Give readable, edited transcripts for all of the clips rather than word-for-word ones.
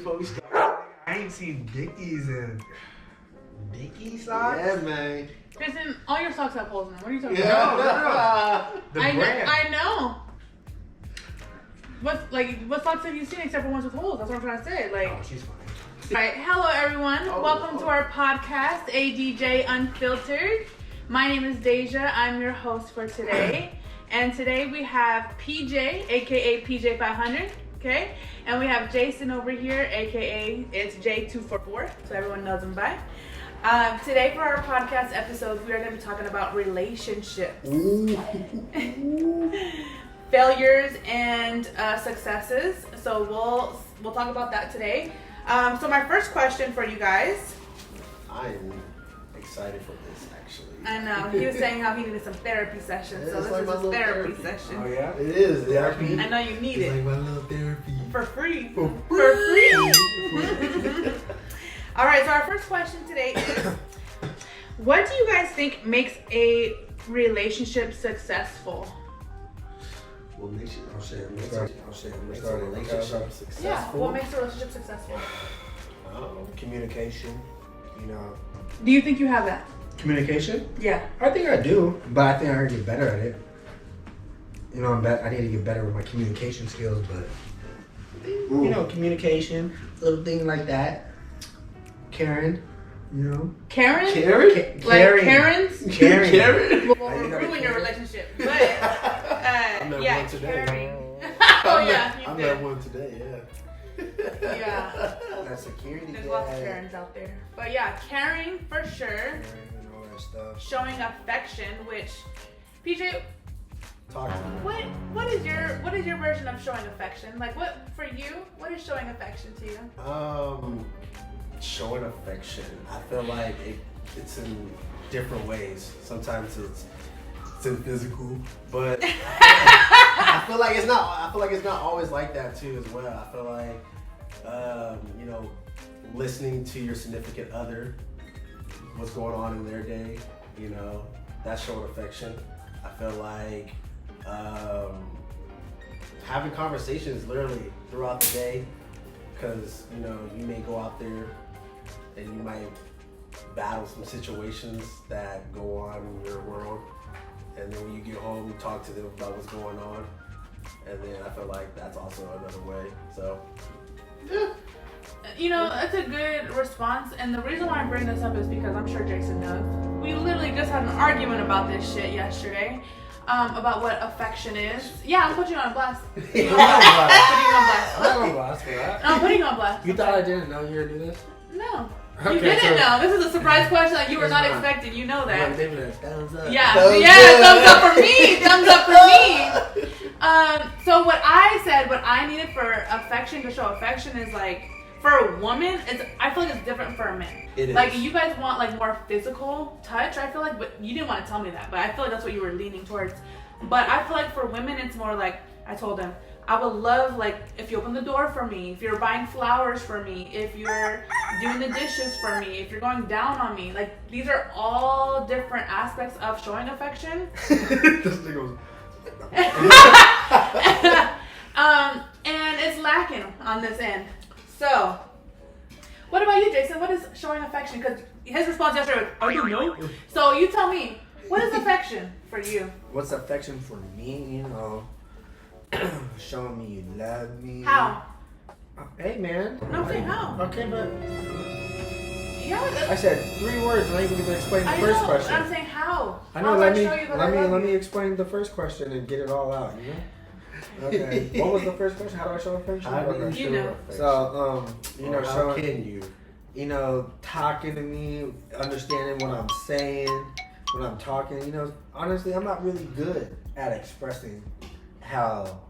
before we start. I ain't seen Dickies and Dickie socks. Yeah, man. Kristen, all your socks have holes in them. What are you talking Yeah, about? no. The brand. I know. What socks have you seen except for ones with holes? That's what I'm trying to say. Like, Oh, she's fine. all right, hello everyone. Welcome to our podcast, ADJ Unfiltered. My name is Deja. I'm your host for today. And today we have PJ, aka PJ500, okay? And we have Jason over here, aka it's J244, so everyone knows him by. Today for our podcast episode, we are going to be talking about relationships. Failures and successes. So we'll talk about that today. So my first question for you guys. I am excited for this, actually. I know, he was saying how he needed some therapy sessions, so It's this like is my his little therapy therapy. session. Oh, yeah? It is therapy. I know you need It's it. like my little therapy. For free. For For free. All right, so our first question today is, what do you guys think makes a relationship successful? What makes you? Oh, shit. Makes a Started. relationship successful. Yeah, what makes a relationship successful? I don't know. Communication, you know. Do you think you have that? Communication? Yeah. I think I do, but I think I gotta get better at it. You know, I need to get better with my communication skills, but you know, communication, little thing like that. Karen, you know. Karen? Karen? Like Karen. Karen's? Karen. Karen? Will you got a ruin your Karen? relationship. But, I met yeah, one today. Karen. Oh, yeah, I you met did. one today, yeah. Yeah. That security There's guy, lots of Karens out there. But yeah, caring for sure. and all that stuff. Showing affection, which PJ, Talk to me. what is your version of showing affection? Like what is showing affection to you? Showing affection. I feel like it's in different ways. Sometimes it's in physical, but I feel like it's not always like that too as well. I feel like you know, listening to your significant other, what's going on in their day, you know, that's showing affection. I feel like having conversations literally throughout the day, because you know, you may go out there and you might battle some situations that go on in your world, and then when you get home, you talk to them about what's going on, and then I feel like that's also another way. So, yeah. You know, that's a good response, and the reason why I bring this up is because I'm sure Jason knows. We literally just had an argument about this shit yesterday, about what affection is. Yeah, I'm putting you on blast. I'm not on blast. Putting you on blast. I'm not on blast for that. I'm putting you on blast. You thought I didn't know you were gonna do this? No. Okay, You didn't so- know. This is a surprise question that you were It's not not. expecting. You know I'm that. giving it a thumbs up. Yeah, Thumbs thumbs up. up for me. Thumbs up for me. So what I said, what I needed for affection to show affection is like, for a woman, I feel like it's different for a man. It is. Like you guys want like more physical touch, I feel like, but you didn't want to tell me that, but I feel like that's what you were leaning towards. But I feel like for women, it's more like, I told him, I would love like if you open the door for me, if you're buying flowers for me, if you're doing the dishes for me, if you're going down on me. Like these are all different aspects of showing affection. This nigga was. And it's lacking on this end. So, what about you, Jason? What is showing affection? Because his response yesterday was, I don't know. So you tell me, what is affection for you? What's affection for me? You know, showing me you love me. How? Hey, man. No, I'm saying how. Okay, but Yeah, I said 3 words and I even gonna explain the I first know. question. I'm saying how. I know. How Let do me I show you that I love let me you? explain the first question and get it all out. You know. Okay. What was the first question? How do I show affection? How do you Okay. You show know. affection? So you know, Or how showing, can you? you know, talking to me, understanding what I'm saying, when I'm talking. You know, honestly, I'm not really good at expressing how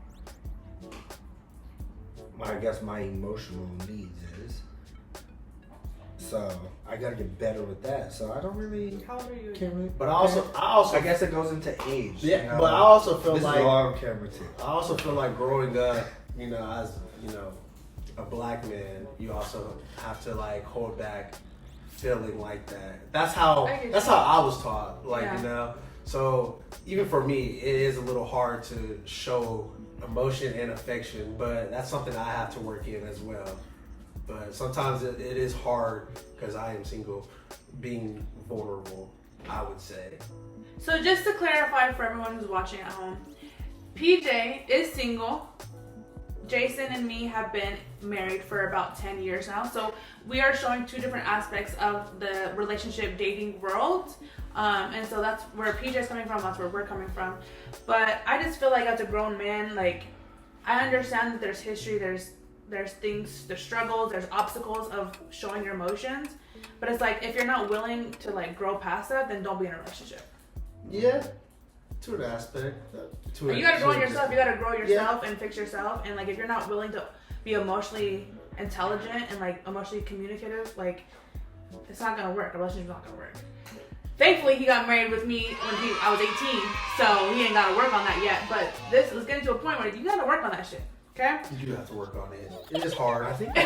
my emotional needs is. So I gotta get better with that. So I don't really How old are you? can't really. But I I guess it goes into age. yeah. you know? But I also feel this like is all on camera too. I also feel like growing up, you know, as you know, a black man, you also have to like hold back feeling like that. That's how I get that's you. how I was taught. Like Yeah. you know, so even for me, it is a little hard to show emotion and affection, but that's something I have to work in as well. But sometimes it is hard because I am single, being vulnerable, I would say. So just to clarify for everyone who's watching at home, PJ is single. Jason and me have been married for about 10 years now. So we are showing two different aspects of the relationship dating world. And so that's where PJ's coming from, that's where we're coming from. But I just feel like as a grown man, like, I understand that there's history, there's things, there's struggles, there's obstacles of showing your emotions. But it's like, if you're not willing to like grow past that, then don't be in a relationship. Yeah, to an aspect. You gotta grow yourself, you gotta grow yourself and fix yourself. And like, if you're not willing to be emotionally intelligent and like emotionally communicative, like, it's not gonna work. A relationship's not gonna work. Thankfully, he got married with me when I was 18, so he ain't gotta work on that yet. But this is getting to a point where you gotta work on that shit, okay? You do have to work on it. It is hard. I think You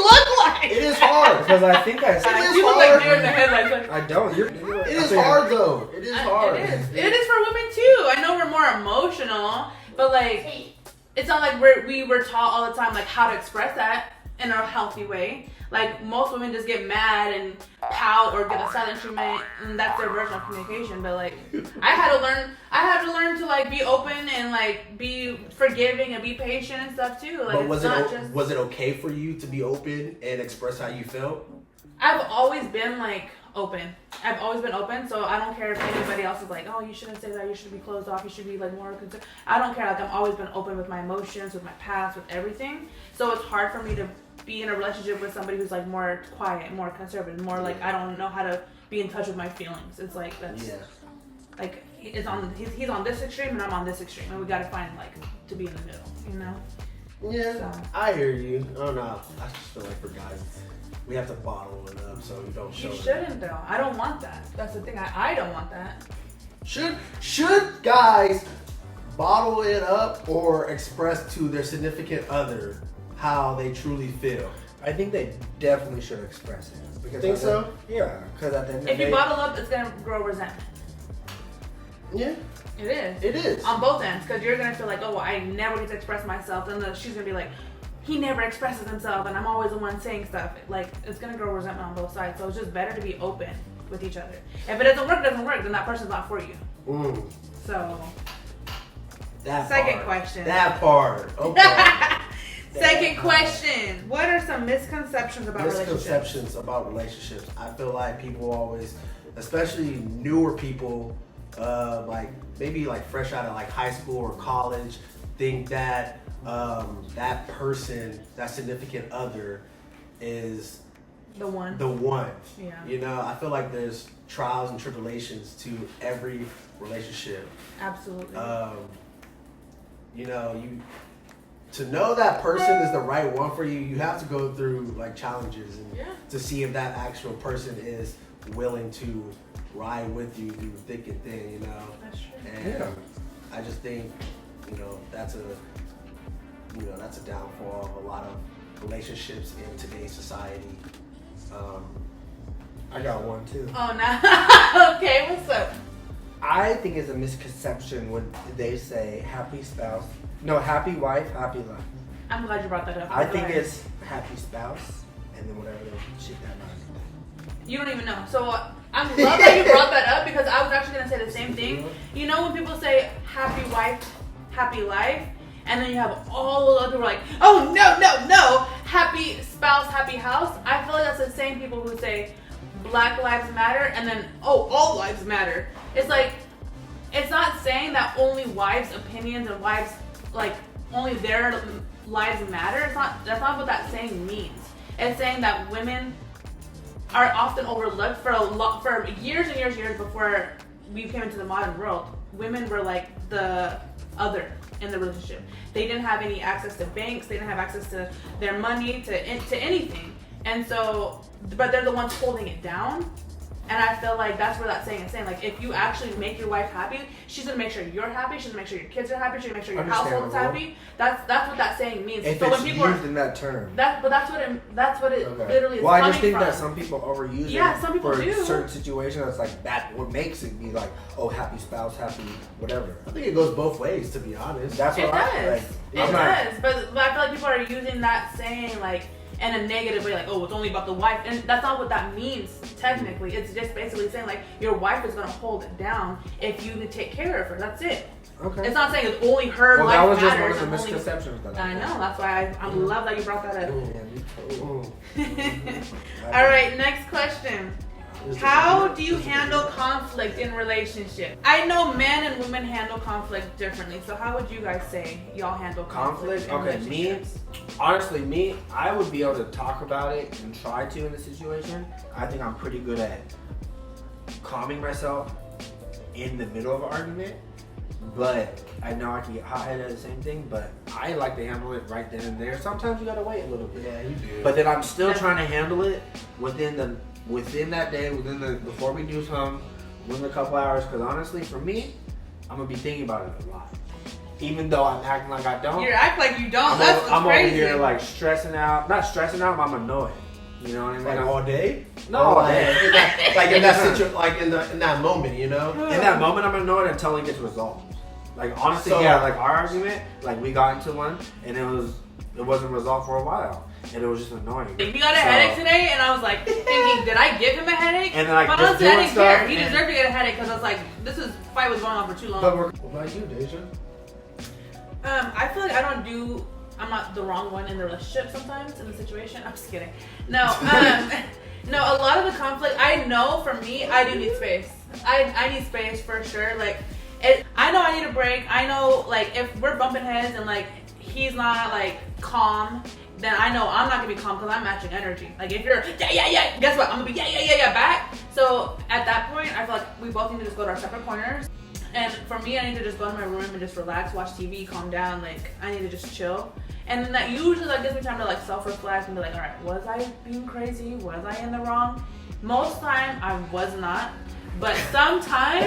look like it is hard. because I think I said It is you look hard. like deer in the headlights. Like, I don't. It is hard though. It is hard. It is for women too. I know we're more emotional, but like, it's not like we were taught all the time like how to express that in a healthy way. Like, most women just get mad and pout or get a silent treatment, and that's their version of communication. But like, I had to learn to like be open and like be forgiving and be patient and stuff too. Like, But it's was it okay for you to be open and express how you felt? I've always been like open. I've always been open, so I don't care if anybody else is like, oh, you shouldn't say that, you should be closed off, you should be like more concerned. I don't care. Like, I've always been open with my emotions, with my past, with everything. So it's hard for me to be in a relationship with somebody who's like more quiet, more conservative, more like, I don't know how to be in touch with my feelings. It's like, that's like, he's on this extreme and I'm on this extreme, and we gotta find like to be in the middle, you know? Yeah, So. I hear you. I don't know. I just feel like for guys, we have to bottle it up so we don't show You it. shouldn't though. I don't want that. That's the thing. I don't want that. Should guys bottle it up or express to their significant other how they truly feel? I think they definitely should express it. Because Think so? Yeah, because at the end of the If you day, bottle up, it's gonna grow resentment. Yeah, It is. it is. On both ends, because you're gonna feel like, oh, well, I never get to express myself, and she's gonna be like, he never expresses himself, and I'm always the one saying stuff. Like, it's gonna grow resentment on both sides. So it's just better to be open with each other. If it doesn't work, then that person's not for you. So, That second part. question. That part. Okay. Second question. What are some misconceptions about relationships? Misconceptions about relationships. I feel like people always, especially newer people, like maybe like fresh out of like high school or college, think that that person, that significant other, is The one. the one. Yeah. You know, I feel like there's trials and tribulations to every relationship. Absolutely. You know, to know that person is the right one for you, you have to go through like challenges and to see if that actual person is willing to ride with you through thick and thin, you know. That's true. And I just think, that's a downfall of a lot of relationships in today's society. I got one too. Oh, no. Okay, what's up? I think it's a misconception when they say happy wife, happy life. I'm glad you brought that up. I Go think ahead. it's happy spouse and then whatever the shit that matters. You don't even know. So I'm glad that you brought that up, because I was actually gonna say the same thing. You know, when people say happy wife, happy life, and then you have all the other people like, oh no, happy spouse, happy house. I feel like that's the same people who say Black Lives Matter and then all lives matter. It's like, it's not saying that only wives' opinions and wives, like, only their lives matter. That's not what that saying means. It's saying that women are often overlooked for years and years before we came into the modern world. Women were like the other in the relationship. They didn't have any access to banks. They didn't have access to their money, to anything. And so, but they're the ones holding it down And I feel like that's where that saying is saying. Like, if you actually make your wife happy, she's gonna make sure you're happy. She's gonna make sure your kids are happy. She's gonna make sure your household is happy. That's what that saying means. If so it's when people used in that term. that's what it Okay. literally is. Well, I coming just think from. that some people overuse Yeah, it some people for do. certain situations. It's like that what makes it be like, oh, happy spouse, happy whatever. I think it goes both ways, to be honest. That's It what does. I like. It I'm not- does. But I feel like people are using that saying like in a negative way, like, oh, it's only about the wife. And that's not what that means, technically. It's just basically saying, like, your wife is going to hold it down if you take care of her. That's it. Okay. It's not saying it's only her Well, life that was just one matters. of the and only- misconceptions that I know. That's why I love that you brought that up. Mm. All right, next question. How do you handle conflict in relationships? I know men and women handle conflict differently. So how would you guys say y'all handle conflict in Okay, me, relationships? honestly, I would be able to talk about it and try to in the situation. I think I'm pretty good at calming myself in the middle of an argument, but I know I can get hot-headed at the same thing, but I like to handle it right then and there. Sometimes you gotta wait a little bit. Yeah, you do. But then I'm still trying to handle it within that day, before we do some, within a couple hours. Because honestly, for me, I'm gonna be thinking about it a lot. Even though I'm acting like I don't. You act like you don't. I'm, That's over, what's I'm crazy. over here like stressing out. Not stressing out, but I'm annoyed. You know what I mean? Like all day? No, all day. Like in that situation, like in that moment, you know? In that moment, I'm annoyed until it gets resolved. Like honestly, So- yeah. Like our argument, like we got into one, and it wasn't resolved for a while, and it was just annoying. He got a headache today, and I was like thinking, did I give him a headache? And then, like, but just honestly, I doing didn't stuff care. He and- deserved to get a headache because I was like, this fight was going on for too long. But we're What about you, Deja? I feel like I'm not the wrong one in the relationship sometimes in the situation. I'm just kidding. No, no, a lot of the conflict, I know for me, I do need space. I need space for sure. Like, I know I need a break. I know, like, if we're bumping heads and, like, he's not, like, calm, then I know I'm not gonna be calm because I'm matching energy. Like, if you're, yeah, guess what? I'm gonna be, yeah, back. So, at that point, I feel like we both need to just go to our separate corners. And for me, I need to just go to my room and just relax, watch TV, calm down. Like, I need to just chill. And then that usually gives me time to, like, self-reflect and be like, all right, was I being crazy? Was I in the wrong? Most time, I was not. But sometimes,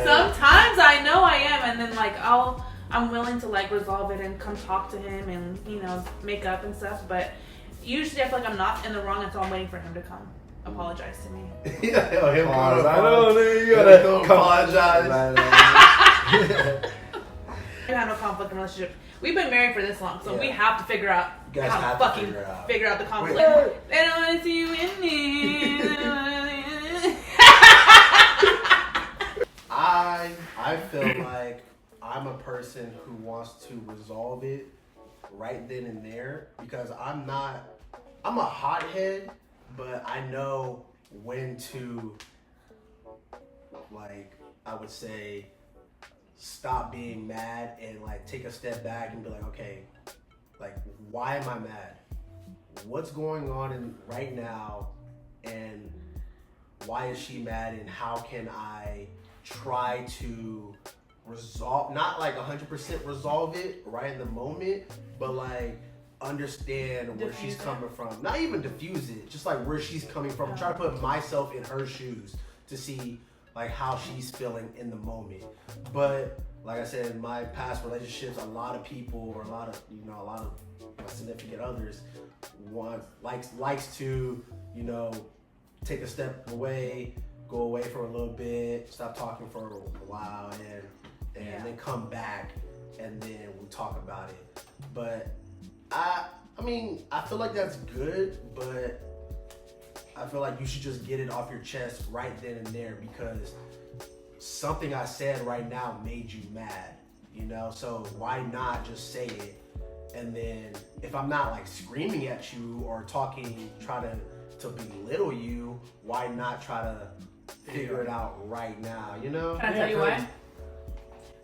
sometimes I know I am. And then, like, I'm willing to, like, resolve it and come talk to him and, you know, make up and stuff. But usually I feel like I'm not in the wrong until I'm waiting for him to come apologize to me. Yeah, him I know, you gotta gotta apologize. I have no conflict in relationships. We've been married for this long, so we have to figure out You guys how have to to fucking figure it out. the conflict. Wait. They don't want to see you in me. They don't wanna see you in me. I feel like I'm a person who wants to resolve it right then and there because I'm a hothead, but I know when to, like, I would say, stop being mad and, like, take a step back and be like, okay, like, why am I mad? What's going on right now, and why is she mad, and how can I try to resolve, not like 100% resolve it right in the moment, but like understand where Diffuse she's it. coming from. Not even diffuse it, just like where she's coming from. Try to put myself in her shoes to see like how she's feeling in the moment. But like I said, in my past relationships, a lot of people, or a lot of my significant others likes to, take a step away, go away for a little bit, stop talking for a while, and then come back, and then we talk about it. But I feel like that's good, but I feel like you should just get it off your chest right then and there, because something I said right now made you mad, so why not just say it? And then if I'm not like screaming at you or try to belittle you, why not try to figure it out right now, Can I tell you why?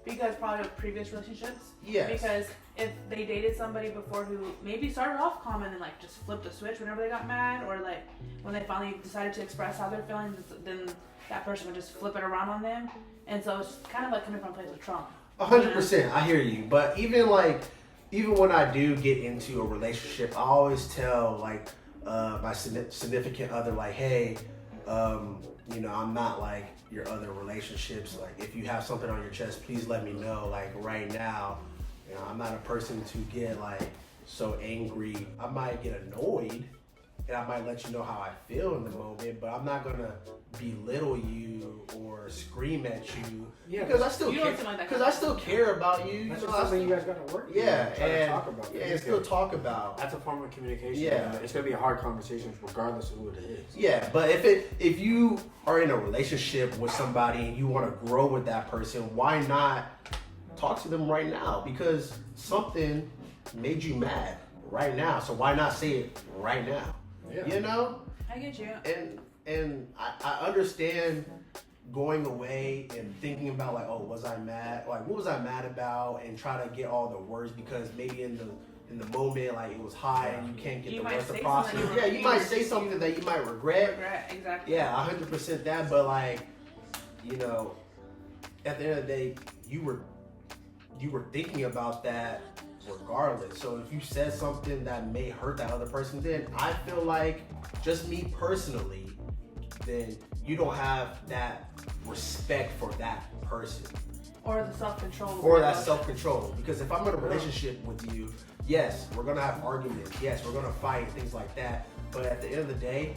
Because probably with previous relationships. Yes. Because if they dated somebody before who maybe started off calm and then like just flipped a switch whenever they got mad, or like when they finally decided to express how they're feeling, then that person would just flip it around on them. And so it's kind of like coming from a place of trauma. 100%, I hear you. But even when I do get into a relationship, I always tell like my significant other, like, hey, You know, I'm not like your other relationships. Like, if you have something on your chest, please let me know. Like, right now, you know, I'm not a person to get like so angry. I might get annoyed and I might let you know how I feel in the moment, but I'm not gonna belittle you or scream at you. Yeah, because I still You care. don't seem like that Because I still care about you. That's you know, just something you guys gotta work. yeah, try to and talk about. yeah, and still talk about. That's a form of communication. Yeah. It's gonna be a hard conversation regardless of who it is. Yeah, but if you are in a relationship with somebody and you want to grow with that person, why not talk to them right now? Because something made you mad right now, so why not say it right now? Yeah. You know, I get you. and I understand going away and thinking about like, oh, was I mad? Like, what was I mad about? And try to get all the words because maybe in the moment, like, it was high and you can't get You the might words to say process. something Yeah, you might you say something that you might regret. Exactly. Yeah, 100% that. But like, you know, at the end of the day, you were thinking about that regardless. So if you said something that may hurt that other person, then I feel like, just me personally, then you don't have that respect for that person. Or the self-control. Or that self-control. Because if I'm in a relationship with you, yes, we're gonna have arguments. Yes, we're gonna fight, things like that. But at the end of the day,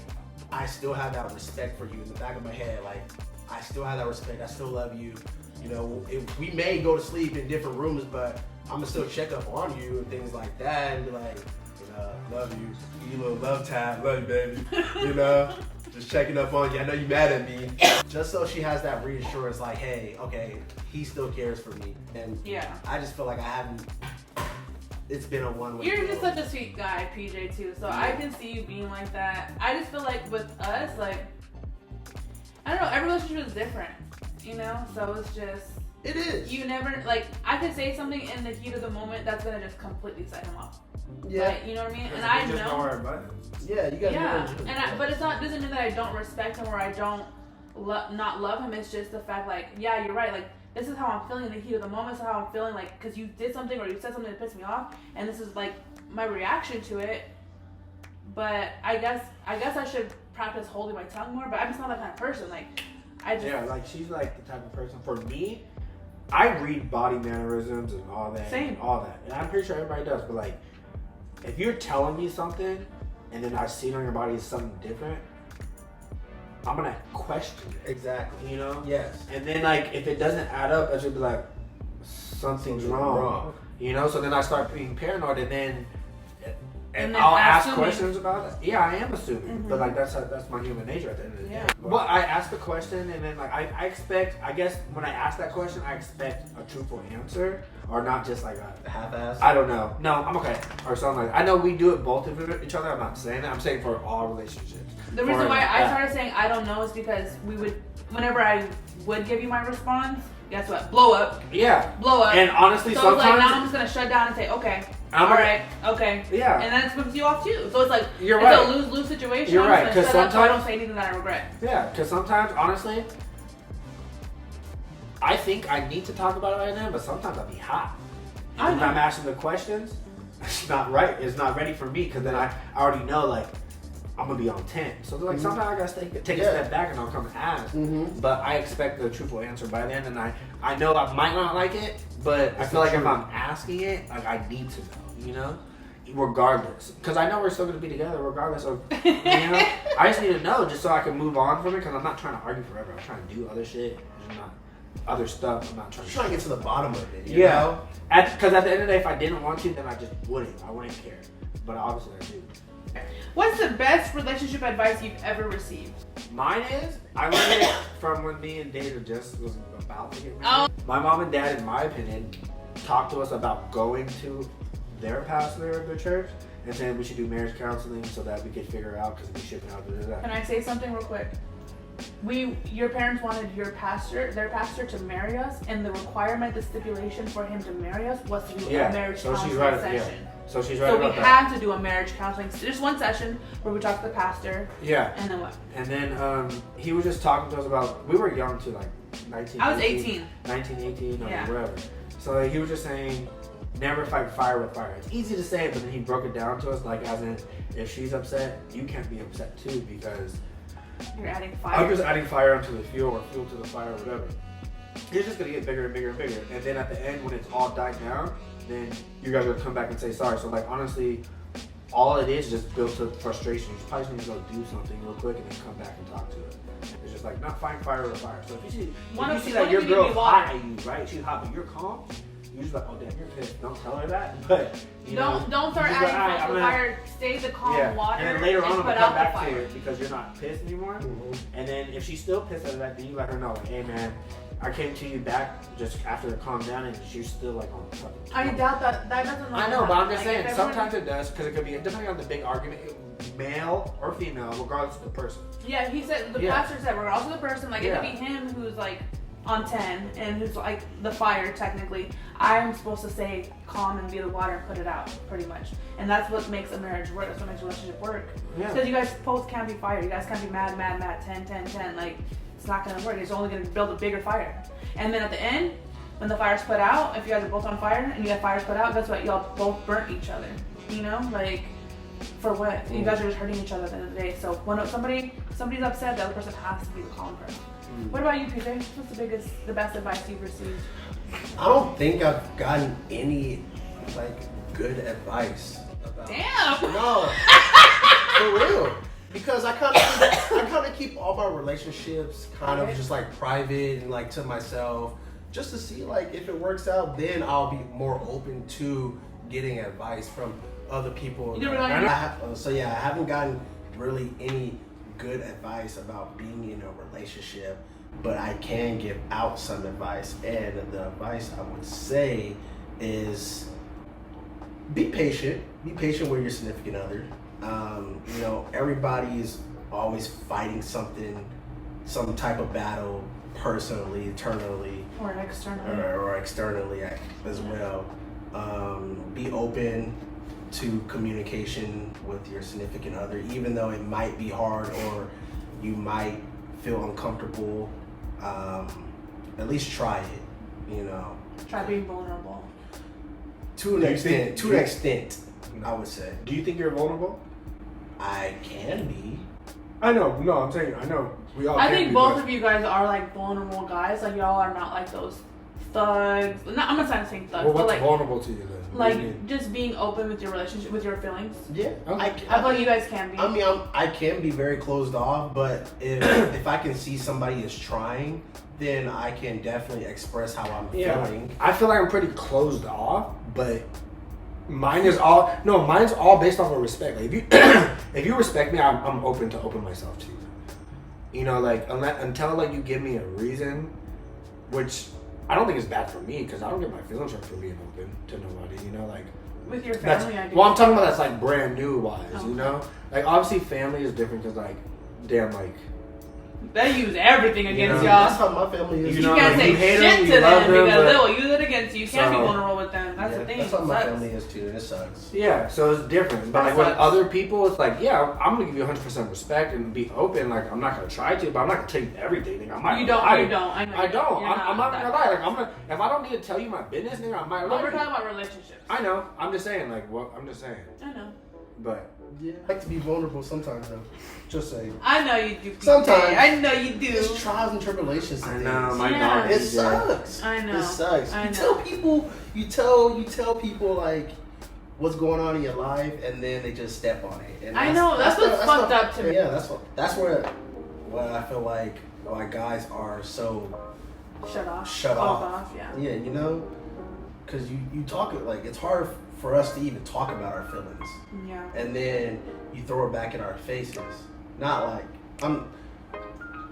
I still have that respect for you in the back of my head. Like, I still have that respect. I still love you. You know, we may go to sleep in different rooms, but I'm gonna still check up on you and things like that, and be like, you know, love you. Give you a little love tap. Love you, baby. You know, just checking up on you. I know you mad at me. Just so she has that reassurance, like, hey, okay, he still cares for me. And Yeah. I just feel like I haven't. It's been a one-way. You're just road. such a sweet guy, PJ, too. So I can see you being like that. I just feel like with us, like, I don't know, every relationship is different, you know? So it's just, It is. you never, like, I could say something in the heat of the moment that's gonna just completely set him off. Yeah. Like, you know what I mean? And I just know. our buttons. Yeah, you got. Yeah, but it's not, doesn't mean that I don't respect him or I don't not love him. It's just the fact, like, yeah, you're right. Like, this is how I'm feeling in the heat of the moment. This is how I'm feeling, like, because you did something or you said something that pissed me off, and this is like my reaction to it. But I guess I should practice holding my tongue more. But I'm just not that kind of person. Like, I just Yeah, like she's like the type of person. For me, I read body mannerisms and all that. Same. And all that. And I'm pretty sure everybody does. But like, if you're telling me something and then I see it on your body as something different, I'm gonna question it. Exactly. You know? Yes. And then like if it doesn't add up, I should be like, something's wrong. You know? So then I start being paranoid and then And then I'll ask assuming. questions about it. Yeah, I am assuming, but like that's my human nature at the end of the day. But I ask the question, and then like I expect. I guess when I ask that question, I expect a truthful answer, or not just like a Half-ass. I don't know. No, I'm okay, or something like that. I know we do it both of each other. I'm not saying that. I'm saying for all relationships. The reason For why I that. started saying I don't know is because whenever I would give you my response, guess what? Blow up. Blow up. And honestly, so sometimes it's like now I'm just gonna shut down and say, okay, I'm all gonna- right, okay. Yeah. And then it flips you off too. So it's like You're it's right. a lose-lose situation. You're I'm right, just 'cause gonna shut up so I don't sometimes- say anything that I regret. Yeah, because sometimes, honestly, I think I need to talk about it right now, but sometimes I'll be hot. I And when know. I'm asking the questions, it's not right. It's not ready for me because then I already know, like, I'm going to be on 10. So, like, sometimes I got to take a step back and I'll come and ask. But I expect the truthful answer by then. And I know I might not like it, but I feel like if I'm asking it, like, I need to know, you know? Regardless. Because I know we're still going to be together regardless of, you know? I just need to know just so I can move on from it because I'm not trying to argue forever. I'm trying to do other shit. And not other stuff. I'm not trying I'm to... trying to get to the bottom of it. You know? Because at the end of the day, if I didn't want to, then I just wouldn't. I wouldn't care. But obviously I do. What's the best relationship advice you've ever received? Mine is, I learned it from when me and Data just was about to get married. Oh. My mom and dad, in my opinion, talked to us about going to their pastor of the church and saying we should do marriage counseling so that we could figure out because we shouldn't have to do Can that. I say something real quick? Your parents wanted their pastor to marry us, and the requirement, the stipulation for him to marry us was to do a marriage so counseling she's right. session. Yeah. So she's right So we about that. had to do a marriage counseling, just one session where we talked to the pastor, Yeah. and then what? And then he was just talking to us about, we were young too, like 19, I was 18. 18. 19, 18, or Yeah. whatever. So like, he was just saying, never fight fire with fire. It's easy to say it, but then he broke it down to us, like as in, if she's upset, you can't be upset too, because You're adding I'm fire. just adding fire onto the fuel or fuel to the fire or whatever. It's just gonna get bigger and bigger and bigger. And then at the end, when it's all died down, then you guys will come back and say sorry. So like honestly, all it is just built to frustration. You probably just need to go do something real quick and then come back and talk to it. It's just like not find fire with fire. So if you see that your girl's hot at you, right? She's hot, but you're calm. You're just like, oh damn, you're pissed. Don't tell her that. But don't start you just go, adding "Alright, fuel to the fire. Stay the calm water. And then later on, I'm put gonna out come back the to fire. it because you're not pissed anymore. And then if she's still pissed at that, then you let her know, like, hey man, I came to you back just after it calmed down, and she's still like on top. I doubt that doesn't. I know, but I'm just Like, saying, if sometimes it does, because it could be, depending on the big argument, male or female, regardless of the person. Yeah, he said, the pastor said, regardless of the person, like, it could be him who's like on 10 and who's like the fire, technically. I'm supposed to say calm and be the water and put it out, pretty much. And that's what makes a marriage work. That's what makes a relationship work. Because you guys both can't be fire. You guys can't be mad, 10. Like, it's not going to work. It's only going to build a bigger fire. And then at the end, when the fire's put out, if you guys are both on fire and you got fires put out, guess what? Y'all both burnt each other. You know? Like, for what? You guys are just hurting each other at the end of the day. So when somebody's upset, the other person has to be the calm person. What about you, PJ? What's the best advice you've received? I don't think I've gotten any like good advice about. Damn. No, for real. Because I kind of keep all my relationships kind of just like private and like to myself, just to see like if it works out. Then I'll be more open to getting advice from other people. I haven't gotten really any good advice about being in a relationship, but I can give out some advice. And the advice I would say is be patient. Be patient with your significant other. You know, everybody is always fighting something, some type of battle, personally, internally, or externally, as well. Be open to communication with your significant other, even though it might be hard or you might feel uncomfortable. At least try it. You know, try being vulnerable. To an extent, I would say. Do you think you're vulnerable? I can be. I know. No, I'm saying I know. We all. I think both of you guys are like vulnerable guys. Like y'all are not like those thugs. No, I'm not saying thugs. Well, what's but like, vulnerable to you then? Like just being open with your relationship, with your feelings. Yeah, okay. I feel like you guys can be. I mean, I can be very closed off, but if I can see somebody is trying, then I can definitely express how I'm feeling. I feel like I'm pretty closed off, but mine's all based off of respect. Like if you respect me, I'm open to open myself to you. You know, like until like you give me a reason, which I don't think is bad for me because I don't get my feelings hurt for being open to nobody. You know, like with your family, I do. Well, I'm talking about that's like brand new wise. You know, like obviously family is different because like damn like. They use everything against y'all. y'all. That's how my family is. You can't say shit to them because they will use it against you. You can't be vulnerable with them. That's the thing. That's how my family is too, and it sucks. Yeah, so it's different. But like with other people, it's like, yeah, I'm gonna give you 100% respect and be open. Like I'm not gonna try to, but I'm not gonna tell you everything. I might. You don't. I don't. I know. I don't. I'm not gonna lie. Like if I don't need to tell you my business, nigga, I might lie. But we're talking about relationships. I know. I'm just saying. Like what? I'm just saying. I know. But. Yeah, I like to be vulnerable sometimes, though. Just saying. I know you do. Sometimes. I know you do. It's trials and tribulations. I know. My dog. It sucks. I know. It sucks. I you know. tell people. You tell people like what's going on in your life, and then they just step on it. And I know. That's what's fucked up to me. Yeah, that's where I feel like why guys are so shut off. Yeah. Yeah, you know, because you talk it like it's hard for us to even talk about our feelings. Yeah. And then you throw it back in our faces. Not like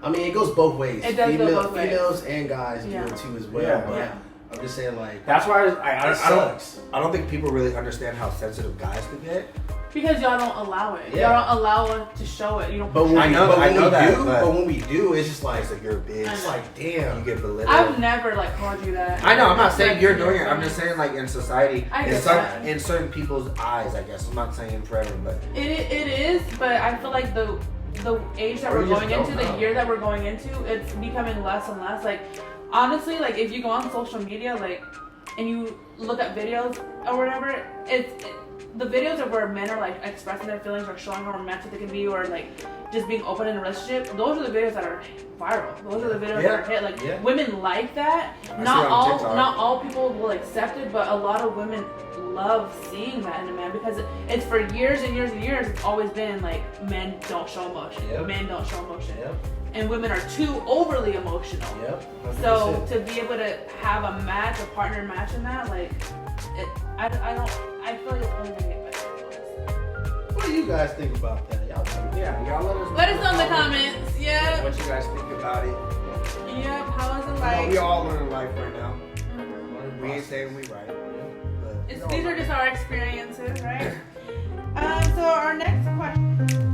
I mean, it goes both ways. It does go both ways. Females and guys do it too as well. Yeah. But I'm just saying, like that's why I don't think people really understand how sensitive guys can get. Because y'all don't allow it. Yeah. Y'all don't allow us to show it. You don't. But when we do, it's just like you're a bitch. It's like damn, you get belittled. I've never like called you that. I know. I'm not saying you're doing it. I'm just saying like in society, in certain people's eyes. I guess I'm not saying forever, but it is. But I feel like the age that we're going into, the year that we're going into, it's becoming less and less. Like honestly, like if you go on social media, like and you look at videos or whatever, the videos of where men are like expressing their feelings or showing how romantic they can be or like just being open in a relationship, those are the videos that are viral. Those are the videos that are hit. Like women like that. Not all people will accept it, but a lot of women love seeing that in a man because it's for years and years and years it's always been like men don't show emotion. Men don't show emotion. And women are too overly emotional. So to be able to have a match, a partner match in that, like I feel like it's only gonna get better. What do you guys think about that? Y'all let us know in the comments. Yeah. What you guys think about it? Yep. How is it like? We all learning life right now. We ain't saying we right. These are just our experiences, right? So our next question.